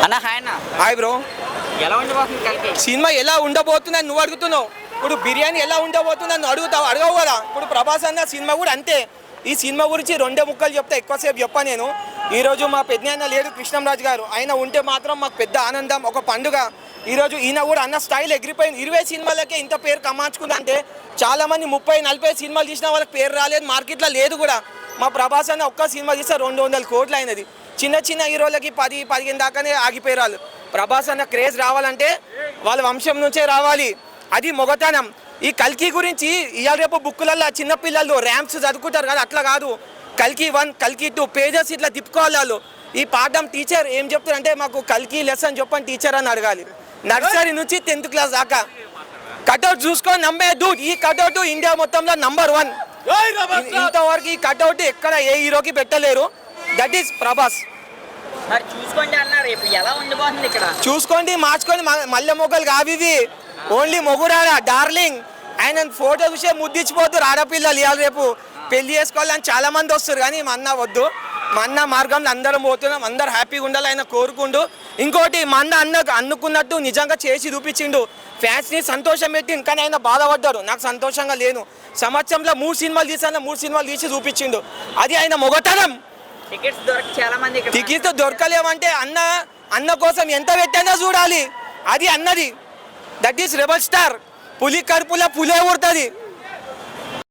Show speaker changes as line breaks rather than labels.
అన్న హాయ్ అన్న.
Hi bro.
ఎలా ఉండబోతుంది కల్కి
సినిమా ఎలా ఉండబోతుందని నువ్వు అడుగుతున్నావు. ఇప్పుడు బిర్యానీ ఎలా ఉండబోతుందని నువ్వు అడగవు కదా. ఇప్పుడు ప్రభాస్ అన్న సినిమా కూడా అంతే. ఈ సినిమా గురించి రెండే ముక్కలు చెప్తే ఎక్కువసేపు చెప్పా నేను. ఈరోజు మా పెద్దనాన్న లేడు కృష్ణంరాజు గారు, ఆయన ఉంటే మాత్రం మాకు పెద్ద ఆనందం, ఒక పండుగ. ఈరోజు ఈయన కూడా అన్న స్టైల్ ఎగిరిపోయింది. 20 సినిమాలకే ఇంత పేరు కమార్చుకుందంటే చాలామంది 30-40 సినిమాలు తీసిన వాళ్ళకి పేరు రాలేదు, మార్కెట్లో లేదు కూడా. మా ప్రభాస్ అన్న ఒక్క సినిమా తీస్తే 200 కోట్లు అయినది. చిన్న చిన్న హీరోలకి 10-15 దాకానే ఆగిపోయారు. ప్రభాస్ అన్న క్రేజ్ రావాలంటే వాళ్ళ వంశం నుంచే రావాలి, అది మొగతనం. ఈ కల్కి గురించి ఇవాళ రేపు బుక్కులలో చిన్నపిల్లలు ర్యాంప్స్ చదువుకుంటారు కదా, అట్లా కాదు. కల్కి 1, కల్కి 2 పేజెస్ ఇట్లా తిప్పుకోవాలి వాళ్ళు. ఈ పాఠం టీచర్ ఏం చెప్తారంటే మాకు కల్కి లెసన్ చెప్పని టీచర్ అని అడగాలి. నర్సరీ నుంచి 10th క్లాస్ దాకా. కట్అవుట్ చూసుకొని నమ్మేద్దు, ఈ కట్అవుట్ ఇండియా మొత్తంలో నంబర్ 1. ఇంతవరకు ఈ కట్అవుట్ ఎక్కడ ఏ హీరోకి పెట్టలేరు. That is Prabhas.
మరి చూసుకోండి అన్న, రేపు ఎలా ఉండబోతుంది ఇక్కడ
చూసుకోండి, మార్చుకొని మల్లె మొగ్గలు కావి, ఓన్లీ మొగురాడ డార్లింగ్. ఆయన ఫోటో చూసే ముద్దిచ్చిపోతారు ఆడపిల్లలు. ఇవాళ రేపు పెళ్లి చేసుకోవాలని చాలా మంది వస్తారు, కానీ మా అన్న వద్దు. మా అన్న మార్గంలో అందరం పోతున్నాం, అందరు హ్యాపీగా ఉండాలి ఆయన కోరుకుంటూ. ఇంకోటి మా అన్న అనుకున్నట్టు నిజంగా చేసి చూపించిండు, ఫ్యాన్స్ని సంతోషం పెట్టిండు. కానీ ఆయన బాధపడ్డారు, నాకు సంతోషంగా లేను. సంవత్సరంలో 3 సినిమాలు తీసాను, 3 సినిమాలు తీసి చూపించిండు, అది ఆయన మొగతనం.
టికెట్స్ దొరక చాలా మంది
టికెట్స్ దొరకలేమంటే అన్న కోసం ఎంత పెట్టానో చూడాలి, అది అన్నది. That is rebel star. పులి కడుపులో పులే ఊరుతుంది.